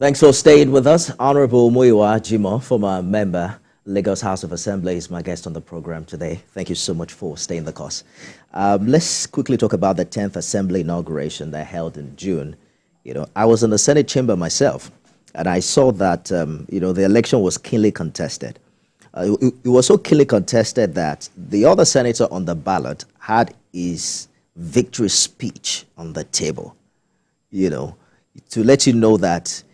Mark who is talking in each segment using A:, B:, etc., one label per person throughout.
A: Thanks for staying with us. Honorable Muyiwa Jimo, former member, Lagos House of Assembly, is my guest on the program today. Thank you so much for staying the course. Let's quickly talk about the 10th Assembly inauguration that held in June. I was in the Senate chamber myself, and I saw that, the election was keenly contested. It was so keenly contested that the other senator on the ballot had his victory speech on the table, to let you know that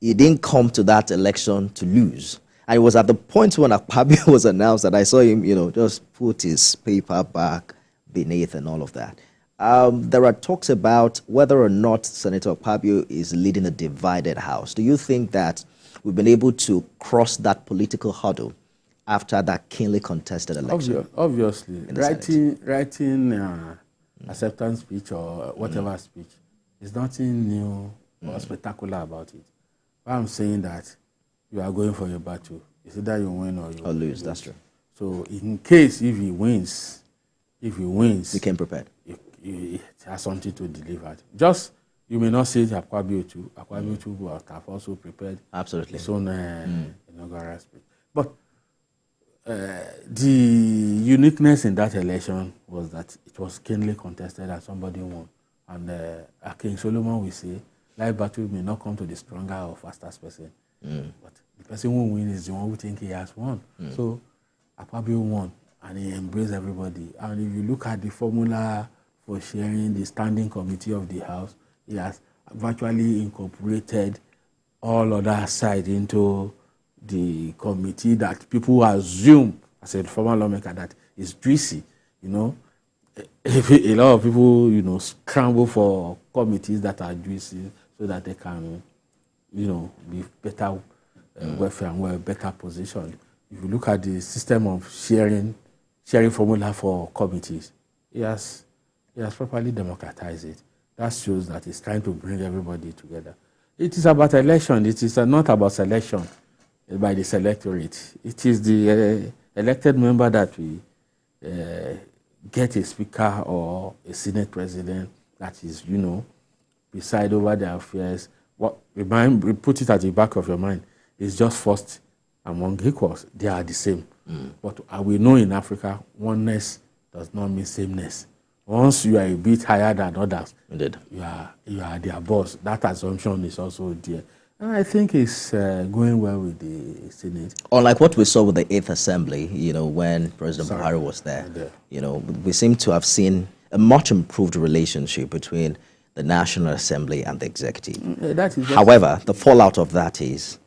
A: he didn't come to that election to lose. And it was at the point when Akpabio was announced that I saw him, just put his paper back beneath and all of that. There are talks about whether or not Senator Akpabio is leading a divided house. Do you think that we've been able to cross that political hurdle after that keenly contested election?
B: Obviously. Writing acceptance speech or whatever speech is nothing new or spectacular about it. I'm saying that you are going for your battle. It's either you win or you
A: lose. That's true.
B: So in case if he wins, you
A: came prepared.
B: It has something to deliver. Just you may not say Akpabio too. Akpabio too will have also prepared
A: absolutely
B: his own inaugural speech. But the uniqueness in that election was that it was keenly contested and somebody won. And King Solomon will say, life battle may not come to the stronger or fastest person, but the person who wins is the one who thinks he has won. So Akpabio won, and he embraced everybody. And if you look at the formula for sharing the standing committee of the House, he has virtually incorporated all other sides into the committee that people assume, as a former lawmaker, that is juicy, If a lot of people, scramble for committees that are juicy so that they can, be better welfare and better position. If you look at the system of sharing formula for committees, he has properly democratized it. That shows that he's trying to bring everybody together. It is about election. It is not about selection by the electorate. It is the elected member that we get a speaker or a senate president that is, preside over their affairs. Put it at the back of your mind. It's just first among equals. They are the same. But we know in Africa, oneness does not mean sameness. Once you are a bit higher than others,
A: indeed,
B: you are their boss. That assumption is also there. And I think it's going well with the Senate.
A: Unlike what we saw with the 8th Assembly, when President Buhari was there, we seem to have seen a much improved relationship between the National Assembly and the Executive. However, the fallout of that is,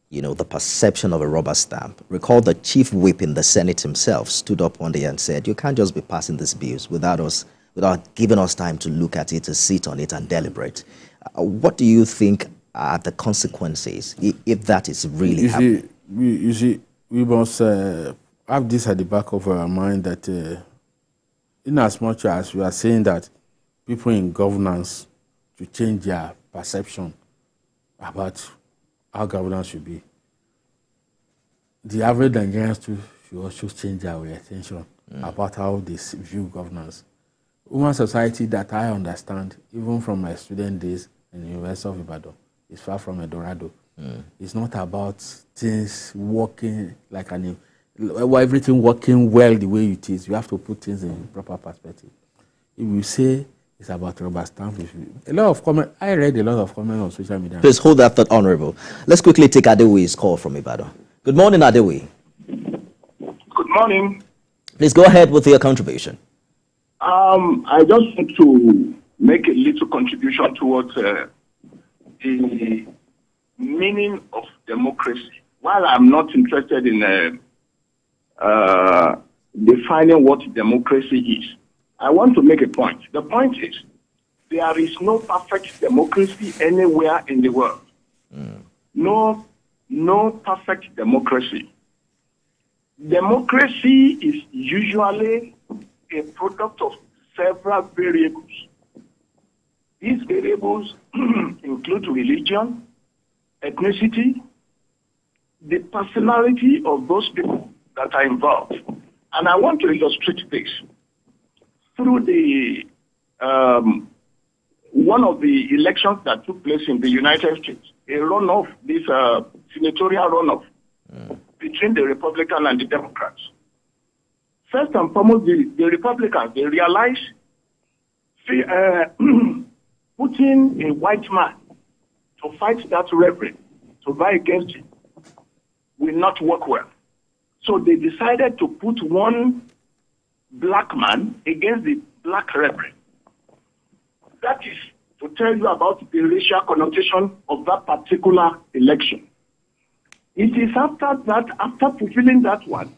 A: the perception of a rubber stamp. Recall the chief whip in the Senate himself stood up one day and said, you can't just be passing these bills without giving us time to look at it, to sit on it and deliberate. What do you think are the consequences if that is really happening?
B: We must have this at the back of our mind that in as much as we are saying that people in governance to change their perception about how governance should be, the average Nigerians too should also change their attention about how they view governance. Human society that I understand, even from my student days in the University of Ibadan, is far from Eldorado. It's not about things working everything working well the way it is. You have to put things in proper perspective. If you say it's about rubber stamp, I read a lot of comments on social media.
A: Please hold that thought, Honorable. Let's quickly take Adewi's call from Ibadan. Good morning, Adewi.
C: Good morning.
A: Please go ahead with your contribution.
C: I just want to make a little contribution towards the meaning of democracy. While I'm not interested in defining what democracy is, I want to make a point. The point is, there is no perfect democracy anywhere in the world. No perfect democracy. Democracy is usually a product of several variables. These variables include religion, ethnicity, the personality of those people that are involved. And I want to illustrate this through one of the elections that took place in the United States. a runoff, this senatorial runoff between the Republicans and the Democrats. First and foremost, the Republicans, they realize putting a white man to fight that reverend, to vie against him, will not work well. So they decided to put one black man against the black reverend. That is to tell you about the racial connotation of that particular election. It is after that, after fulfilling that one,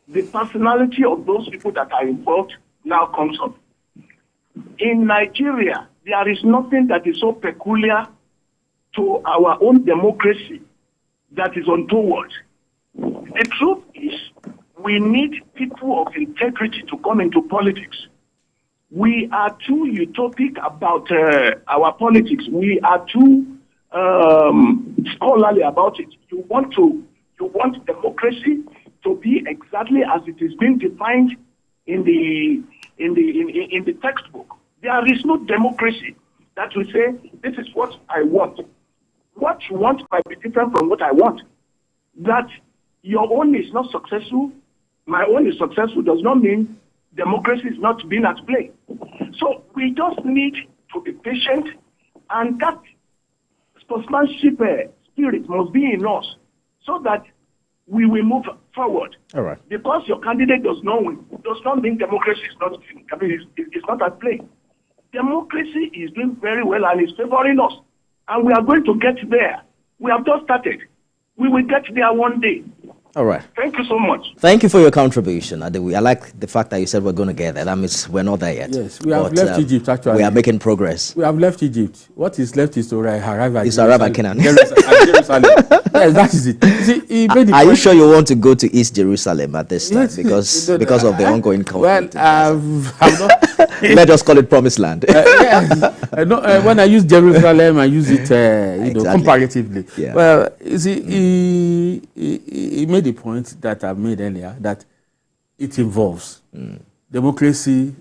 C: the personality of those people that are involved now comes up. In Nigeria, there is nothing that is so peculiar to our own democracy that is untoward. The truth is, we need people of integrity to come into politics. We are too utopic about our politics. We are too scholarly about it. You want democracy to be exactly as it is being defined in the textbook. There is no democracy that will say, this is what I want. What you want might be different from what I want. That your own is not successful, my own is successful, does not mean democracy is not being at play. So we just need to be patient, and that sportsmanship spirit must be in us so that we will move forward.
A: All right.
C: Because your candidate does not win, does not mean democracy is not, it's not at play. Democracy is doing very well and is favoring us. And we are going to get there. We have just started. We will get there one day.
A: All right.
C: Thank you so much.
A: Thank you for your contribution, Adewi. I like the fact that you said we're going to get there. That means we're not there yet.
B: Yes, we have left Egypt, actually.
A: We are making progress.
B: We have left Egypt. What is left is to arrive at
A: Jerusalem.
B: Jerusalem. Yes, that is it. See, he made the
A: Are you
B: point.
A: sure you want to go to East Jerusalem at this time?
B: Yes,
A: because of the ongoing conflict.
B: Well, I'm not.
A: Let's just call it Promised Land.
B: Yes. When I use Jerusalem, I use it,
A: Exactly.
B: comparatively.
A: Yeah.
B: Well, you see, he made the point that I made earlier, that it involves democracy.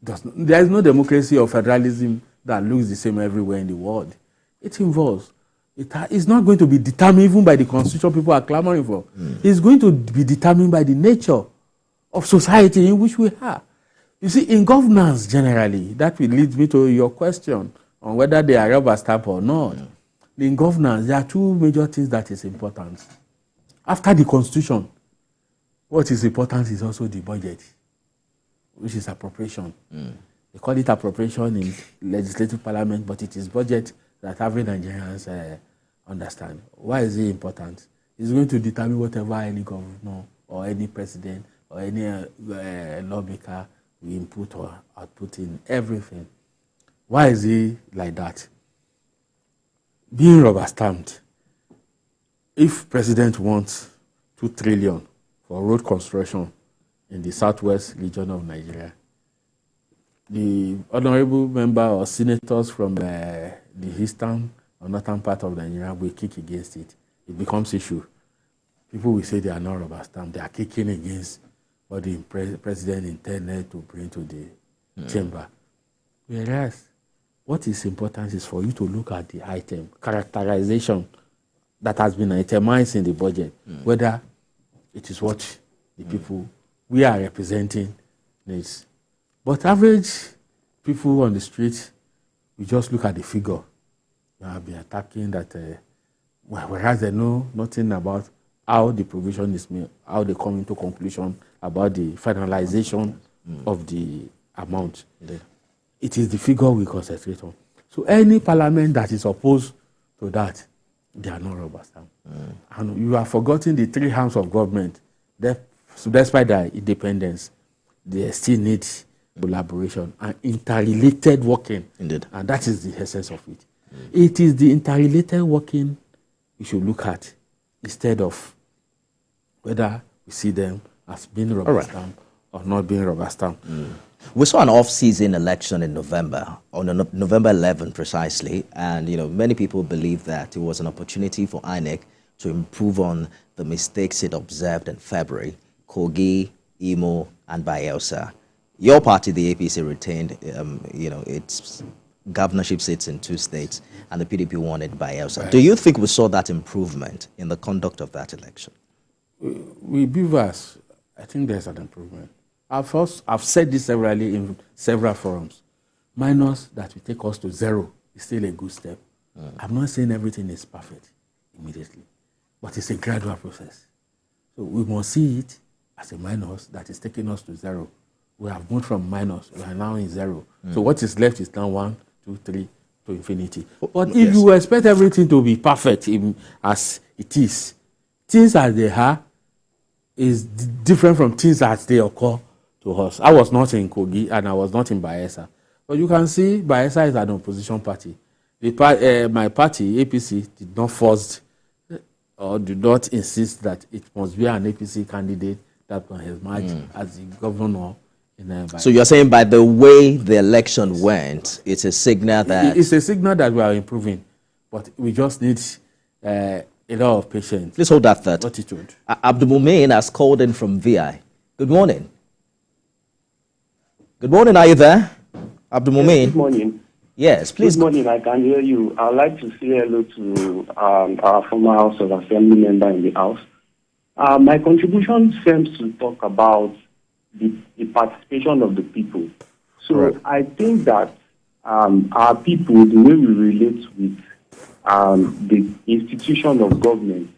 B: There is no democracy or federalism that looks the same everywhere in the world. It involves. It's not going to be determined even by the constitution people are clamoring for. It's going to be determined by the nature of society in which we are. You see, in governance generally, that will lead me to your question on whether they are rubber stamp or not. In governance, there are two major things that is important. After the constitution, what is important is also the budget, which is appropriation. They call it appropriation in legislative parliament, but it is budget that every Nigerians understand. Why is it important? It's going to determine whatever any governor or any president or any lawmaker will input or output in everything. Why is it like that? Being rubber stamped, if president wants 2 trillion for road construction in the southwest region of Nigeria, the honorable member or senators from the eastern or northern part of Nigeria will kick against it. It becomes issue. People will say they are not rubber stamped. They are kicking against what the president intended to bring to the chamber. Whereas, what is important is for you to look at the item, characterization that has been itemized in the budget, whether it is what the people we are representing needs. But average people on the street, we just look at the figure. They have been attacking that, whereas they know nothing about how the provision is made, how they come into conclusion about the finalization of the amount. It is the figure we concentrate on. So any parliament that is opposed to that, they are not rubber stamp. And you have forgotten the 3 arms of government. So despite their independence, they still need collaboration and interrelated working.
A: Indeed.
B: And that is the essence of it. It is the interrelated working we should look at instead of whether we see them as being rubber stamp or not being rubber stamp.
A: We saw an off-season election in November, on November 11 precisely, and many people believe that it was an opportunity for INEC to improve on the mistakes it observed in February, Kogi, Imo, and Bayelsa. Your party, the APC, retained its governorship seats in 2 states, and the PDP won it by Elsa. Do you think we saw that improvement in the conduct of that election?
B: We Beavers, I think there's an improvement. I've said this severally in several forums. Minus that will take us to 0 is still a good step. I'm not saying everything is perfect immediately, but it's a gradual process. So we must see it as a minus that is taking us to 0. We have moved from minus, we are now in 0. So what is left is now 1, 2, 3 to infinity. But if you expect everything to be perfect as it is, things as they are is different from things as they occur to us. I was not in Kogi and I was not in Bayelsa. But you can see Bayelsa is an opposition party. My party, APC, did not force or did not insist that it must be an APC candidate that has emerged as the governor.
A: So you're saying by the way the election went, it's a signal that...
B: It's a signal that we are improving, but we just need a lot of patience.
A: Please hold that thought.
B: Attitude.
A: Abdul Mumin has called in from VI. Good morning. Good morning, are you there? Abdul Mumin?
D: Good morning.
A: Yes, please.
D: Good morning, I can hear you. I'd like to say hello to our former House of Assembly member in the House. My contribution seems to talk about the participation of the people. So
A: right.
D: I think that our people, the way we relate with the institution of government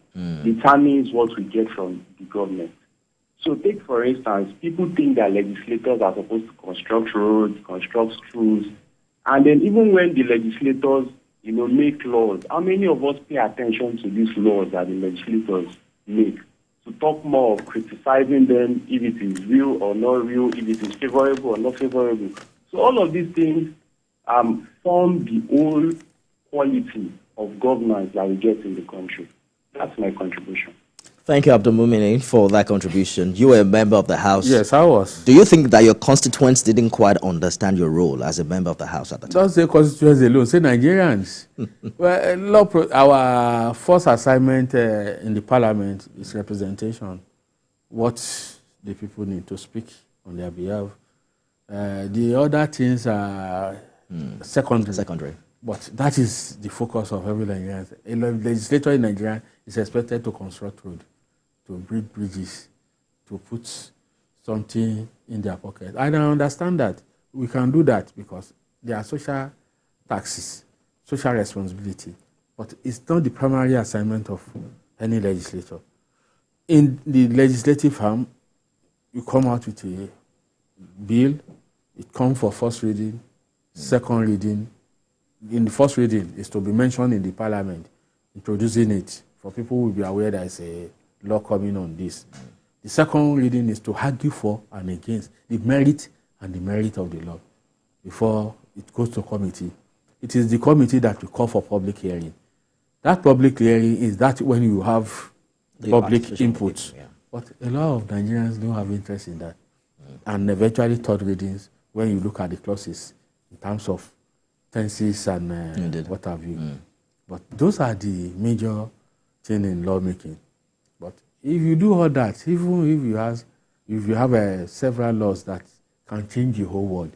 D: determines what we get from the government. So take, for instance, people think that legislators are supposed to construct roads, construct schools, and then even when the legislators, make laws, how many of us pay attention to these laws that the legislators make? To talk more of criticizing them, if it is real or not real, if it is favorable or not favorable. So all of these things form the whole quality of governance that we get in the country. That's my contribution.
A: Thank you, Abdul Mumin, for that contribution. You were a member of the House.
B: Yes, I was.
A: Do you think that your constituents didn't quite understand your role as a member of the House at the time?
B: Don't say constituents alone, say Nigerians. Well, our first assignment in the parliament is representation. What the people need to speak on their behalf. The other things are secondary. But that is the focus of every Nigerian. A legislator in Nigeria is expected to construct road, to build bridges, to put something in their pocket. I don't understand that. We can do that because there are social taxes, social responsibility, but it's not the primary assignment of any legislator. In the legislative arm, you come out with a bill, it comes for first reading, second reading. In the first reading is to be mentioned in the parliament, introducing it for people who will be aware there is a law coming on this. The second reading is to argue for and against the merit and the merit of the law before it goes to committee. It is the committee that will call for public hearing. That public hearing is that when you have the public input. Yeah. But a lot of Nigerians don't have interest in that. And eventually third readings, when you look at the clauses in terms of tenses and what have you. But those are the major things in lawmaking. But if you do all that, even if you have several laws that can change the whole world,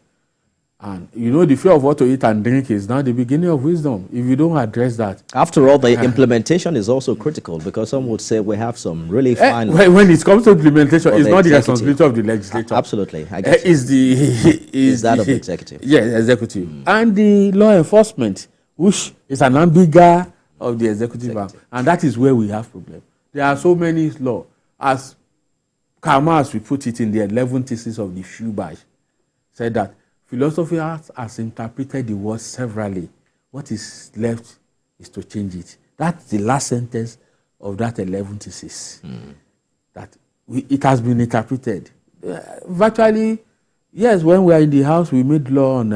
B: and the fear of what to eat and drink is now the beginning of wisdom. If you don't address that,
A: after all, the implementation is also critical because some would say we have some really fine.
B: When it comes to implementation, it's not the responsibility of the legislature.
A: Absolutely, I guess
B: is
A: that of the executive.
B: Yes, executive, and the law enforcement, which is an ambiguity of the executive arm, and that is where we have problem. There are so many laws, as Karl we put it in the 11 thesis of the Schubach, said that philosophy has interpreted the word severally. What is left is to change it. That's the last sentence of that 11 thesis. That it has been interpreted. Virtually, yes, when we are in the house, we made law on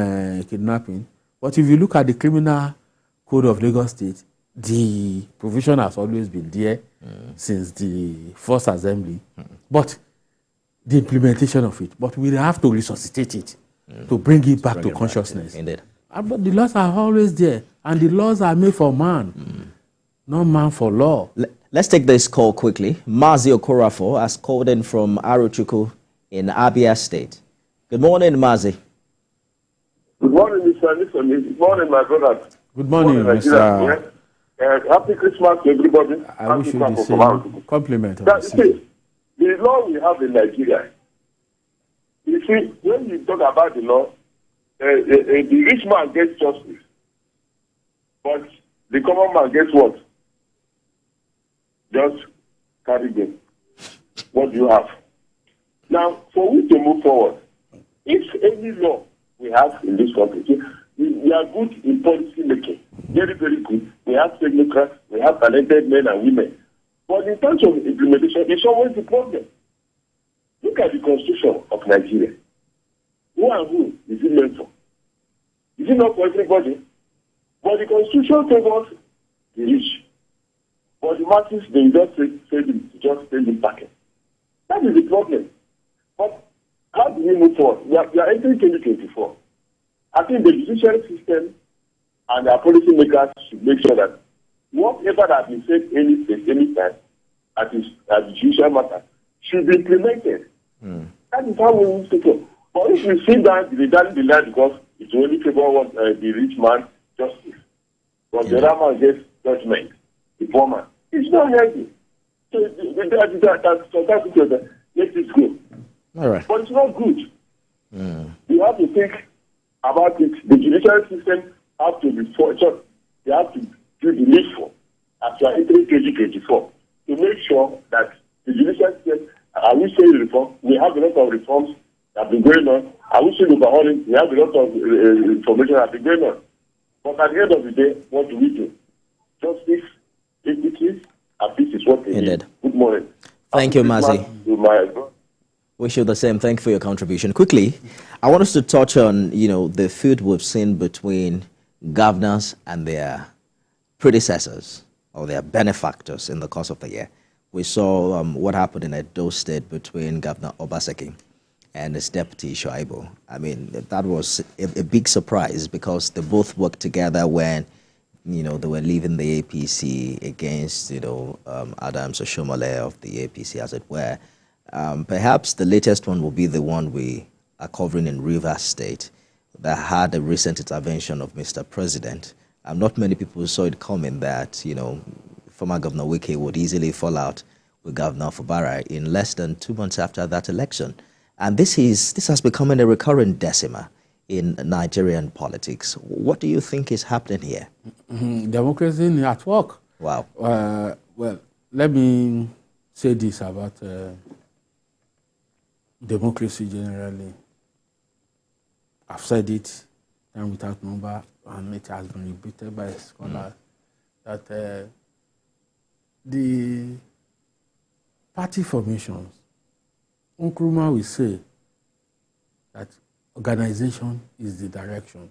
B: kidnapping. But if you look at the criminal code of Lagos State, the provision has always been there since the first assembly. But the implementation of it, but we have to resuscitate it. To bring it back to consciousness.
A: Indeed.
B: But the laws are always there, and the laws are made for man, not man for law.
A: Let's take this call quickly. Mazi Okorafo has called in from Arochukwu in Abia State. Good morning, Mazi.
E: Good morning, Mr. listen. Good morning, my brother.
B: Good morning, Mr.
E: Happy Christmas to everybody.
B: I wish you the same compliment.
E: The law we have in Nigeria, you see, when you talk about the law, the rich man gets justice, but the common man gets what? Just carry them. What do you have? Now, for we to move forward, if any law we have in this country, we are good in policy making, very, very good. We have technocrats, we have talented men and women. But in terms of implementation, it's always the problem. Look at the constitution of Nigeria. Who and who is it meant for? Is it not for everybody? But the constitution favors the rich. But the masses, they just just send it back. That is the problem. But how do we move forward? We are entering 2024. I think the judicial system and our policy makers should make sure that whatever that has been said any time at the judicial matter should be implemented. That is how we move to go. But if we sit down, they don't deny because it's only favor the rich man justice. But the other man gets judgment, the poor man. It's not healthy. So let it go.
A: All right.
E: But it's not good. You have to think about it. The judicial system have to be fortunate. They have to do the needful as we are entering 2024 to make sure that the judicial system, I will say reform, we have a lot of reforms that have been going on. I will say overhauling, we have a lot of information that have been going on. But at the end of the day, what do we do? Justice, equity, and peace is what they need. Good morning.
A: Thank you, Mazi. Wish you the same. Thank you for your contribution. Quickly, I want us to touch on, the feud we've seen between governors and their predecessors or their benefactors in the course of the year. We saw what happened in Edo State between Governor Obaseki and his deputy Shuaibu. I mean, that was a big surprise because they both worked together when, they were leaving the APC against, Adams Oshomole of the APC, as it were. Perhaps the latest one will be the one we are covering in Rivers State that had a recent intervention of Mr. President. Not many people saw it coming that, former Governor Wike would easily fall out with Governor Fubara in less than 2 months after that election. And this has become a recurrent decima in Nigerian politics. What do you think is happening here?
B: Democracy at work.
A: Wow.
B: Well, let me say this about democracy generally. I've said it time without number, and it has been repeated by scholars that the party formations, Nkrumah will say that organization is the direction.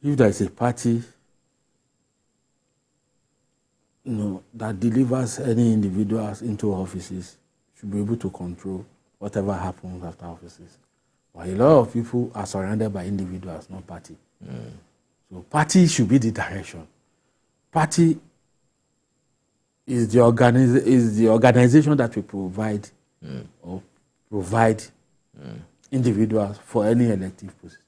B: If there is a party that delivers any individuals into offices, should be able to control whatever happens after offices. But a lot of people are surrounded by individuals, not party. So party should be the direction. Party is the organization that will provide individuals for any elective process.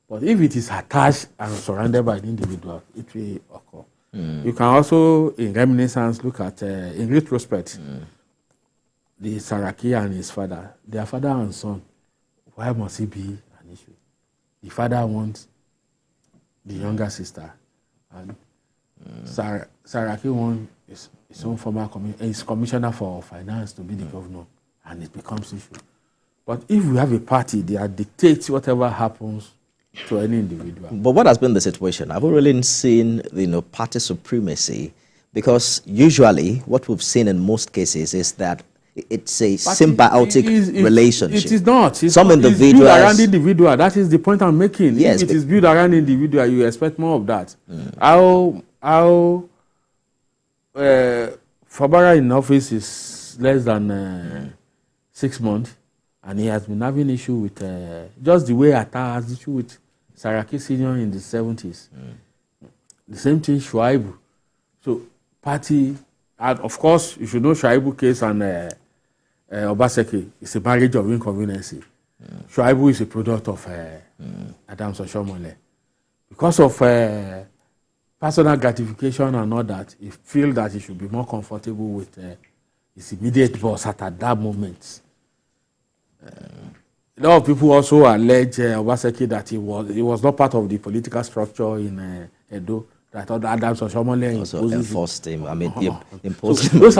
B: But if it is attached and surrounded by an individual, it will occur. You can also, in reminiscence, look at, in retrospect, the Saraki and his father, their father and son. Why must it be an issue? The father wants the younger sister, and Saraki wants his own former commissioner for finance to be the governor, and it becomes issue. But if we have a party that dictates whatever happens to any individual.
A: But what has been the situation? Have we really seen, party supremacy? Because usually what we've seen in most cases is that it's a symbiotic relationship.
B: It is not.
A: Some individuals...
B: It's built around individual. That is the point I'm making.
A: Yes,
B: if it is built around individual, you expect more of that. How Fabara in office is less than 6 months, and he has been having issue with just the way Atta has issue with Saraki Senior in the 70s. The same thing, Shuaibu. So, party, and of course, you should know Shuaibu case and Obaseki is a marriage of inconvenience. Shuaibu is a product of Adams Oshomole. because of personal gratification and all that, he feel that he should be more comfortable with his immediate boss at that moment. A lot of people also allege Obaseki that he was not part of the political structure in Edo. That other Adams Oshomole
A: also enforced him. I mean, imposed
B: so
A: him.
B: those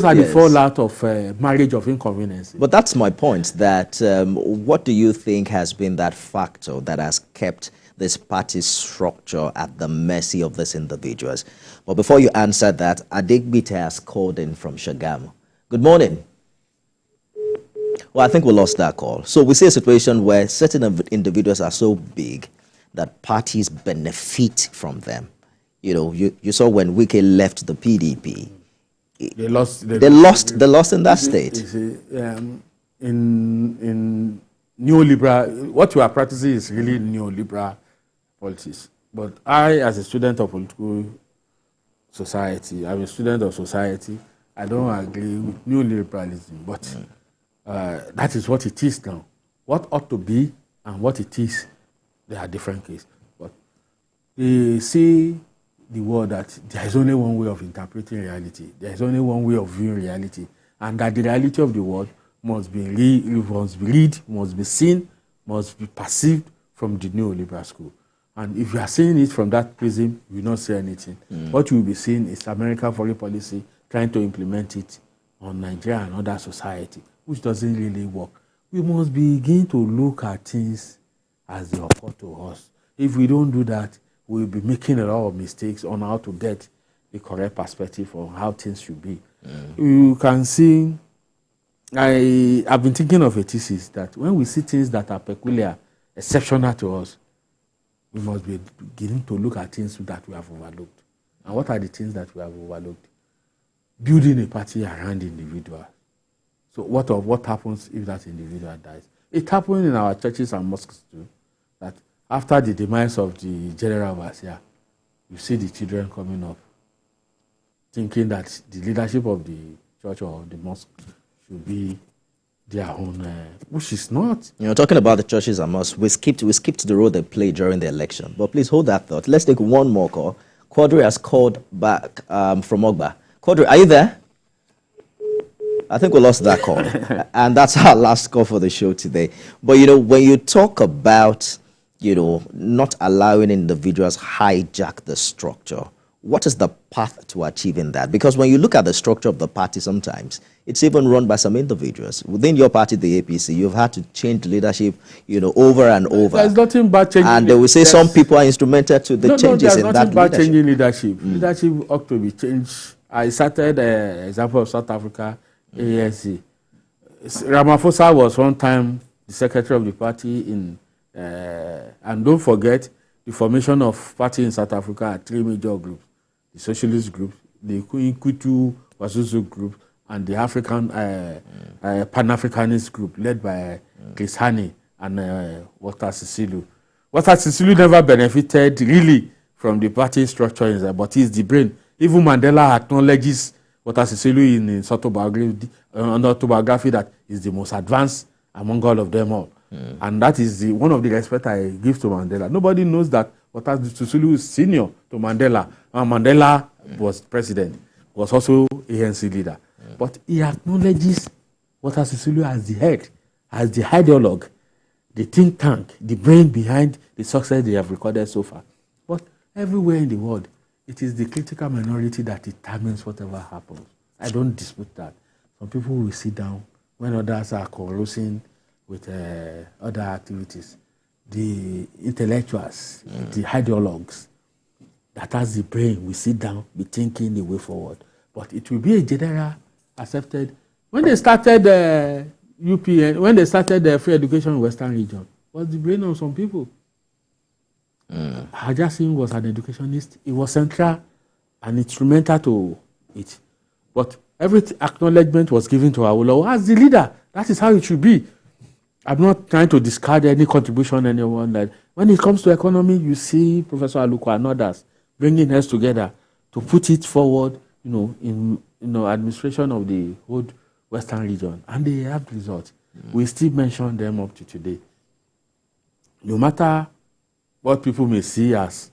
B: are the fallout of marriage of inconvenience.
A: But that's my point. That what do you think has been that factor that has kept this party structure at the mercy of these individuals? But before you answer that, Adigbite has called in from Shagamu. Good morning. Well, I think we lost that call. So we see a situation where certain individuals are so big that parties benefit from them. You know, you saw when Wike left the PDP. They lost in that state.
B: In neoliberal, what you are practicing is really neoliberal politics. But I, as a student of political society, I'm a student of society, I don't agree with neoliberalism, but that is what it is now. What ought to be and what it is, they are different cases. But they say the word that there is only one way of interpreting reality. There is only one way of viewing reality. And that the reality of the world must be read, must be seen, must be perceived from the neoliberal school. And if you are seeing it from that prism, you will not say anything. What you will be seeing is American foreign policy trying to implement it on Nigeria and other society, which doesn't really work. We must begin to look at things as they occur to us. If we don't do that, we'll be making a lot of mistakes on how to get the correct perspective on how things should be. You can see, I've been thinking of a thesis that when we see things that are peculiar, exceptional to us, we must be beginning to look at things that we have overlooked. And what are the things that we have overlooked? Building a party around individuals. So what happens if that individual dies? It happened in our churches and mosques too, that after the demise of the general overseer, you see the children coming up, thinking that the leadership of the church or the mosque should be their own, which is not.
A: You know, talking about the churches and mosques, we skipped the role they played during the election. But please hold that thought. Let's take one more call. Quadri has called back from Ogba. Quadri, are you there? I think we lost that call. And that's our last call for the show today. But, you know, when you talk about, you know, not allowing individuals hijack the structure, what is the path to achieving that? Because when you look at the structure of the party sometimes, it's even run by some individuals. Within your party, the APC, you've had to change leadership, you know, over and over.
B: There's nothing about changing.
A: And they will say some people are instrumental to the changes in that leadership.
B: There's nothing about changing leadership. Leadership ought to be changed. I cited an example of South Africa, ANC. Ramaphosa was one time the secretary of the party and don't forget the formation of party in South Africa are three major groups: the socialist group, the Kutu Wasusu group, and the African Pan-Africanist group led by Chris Hani and Walter Sisulu. Walter Sisulu never benefited really from the party structure, but he's the brain. Even Mandela acknowledges Walter Sisulu in his autobiography that is the most advanced among all of them all. And that is one of the respect I give to Mandela. Nobody knows that Walter Sisulu is senior to Mandela. Mandela was president, was also ANC leader. But he acknowledges Walter Sisulu as the head, as the ideologue, the think tank, the brain behind the success they have recorded so far. But everywhere in the world, it is the critical minority that determines whatever happens. I don't dispute that. Some people will sit down when others are conversing with other activities. The intellectuals, the ideologues that has the brain will sit down, be thinking the way forward. But it will be a general accepted. When they started UPN, when they started the free education in Western region, was the brain of some people. Hajasim was an educationist. He was central and instrumental to it. But every acknowledgement was given to Awolowo as the leader. That is how it should be. I'm not trying to discard any contribution anyone. That when it comes to economy, you see Professor Aluko and others bringing heads together to put it forward, in administration of the whole Western region, and they have results. We still mention them up to today. No matter what people may see as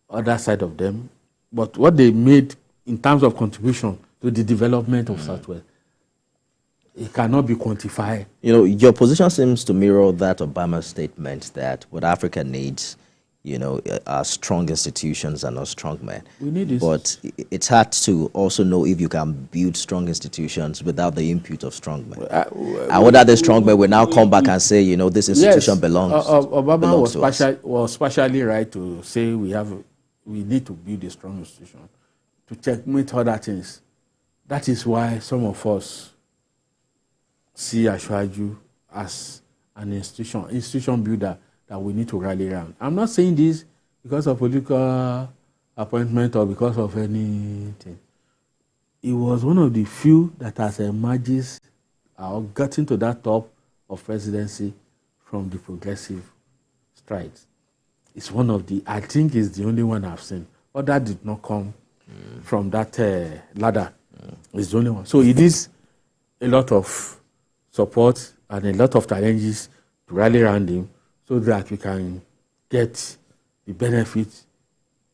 B: other side of them, but what they made in terms of contribution to the development of Southwest, it cannot be quantified.
A: You know, your position seems to mirror that Obama statement that what Africa needs, you know, are strong institutions and not strong men.
B: We need this.
A: But it's hard to also know if you can build strong institutions without the input of strong men. And whether the strong men will now come back and say, you know, this institution belongs.
B: Obama
A: was
B: was partially right to say we need to build a strong institution to checkmate other things. That is why some of us see Ashwaju as an institution builder that we need to rally around. I'm not saying this because of political appointment or because of anything. He was one of the few that has emerged or gotten to that top of presidency from the progressive strides. It's one of the, I think it's the only one I've seen. Other did not come from that ladder. It's the only one. So it is a lot of support and a lot of challenges to rally around him so that we can get the benefit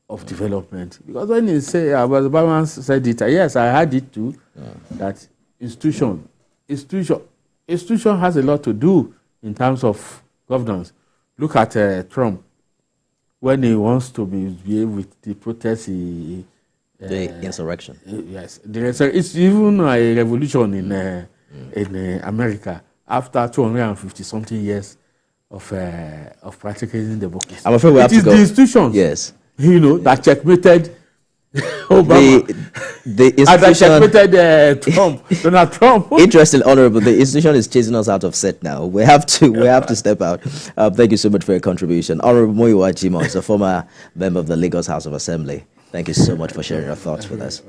B: of development. Because when you say, Obama said it, yes, I heard it too, that institution has a lot to do in terms of governance. Look at Trump. When he wants to behave with the protests,
A: the insurrection.
B: Yes, it's even a revolution in America after 250-something years of practicing democracy.
A: I'm afraid we have to go.
B: It is the institutions,
A: yes,
B: you know, that checkmated Obama.
A: The institution
B: and that checkmated Trump, Donald Trump.
A: Interesting, Honorable. The institution is chasing us out of set now. We have to step out. Thank you so much for your contribution. Honorable Muyiwa Jimoh is a former member of the Lagos House of Assembly. Thank you so much for sharing your thoughts with us.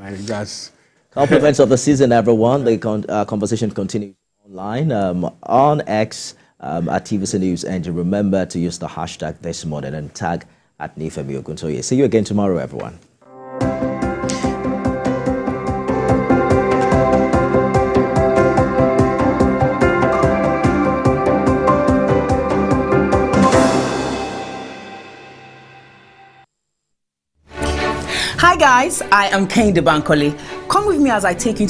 A: Compliments of the season, everyone. The conversation continues online on X at TVC News, and remember to use the hashtag this morning and tag at Nifemi Oguntoye. See you again tomorrow, everyone.
F: Hi guys, I am Kehinde Bankole. Come with me as I take you to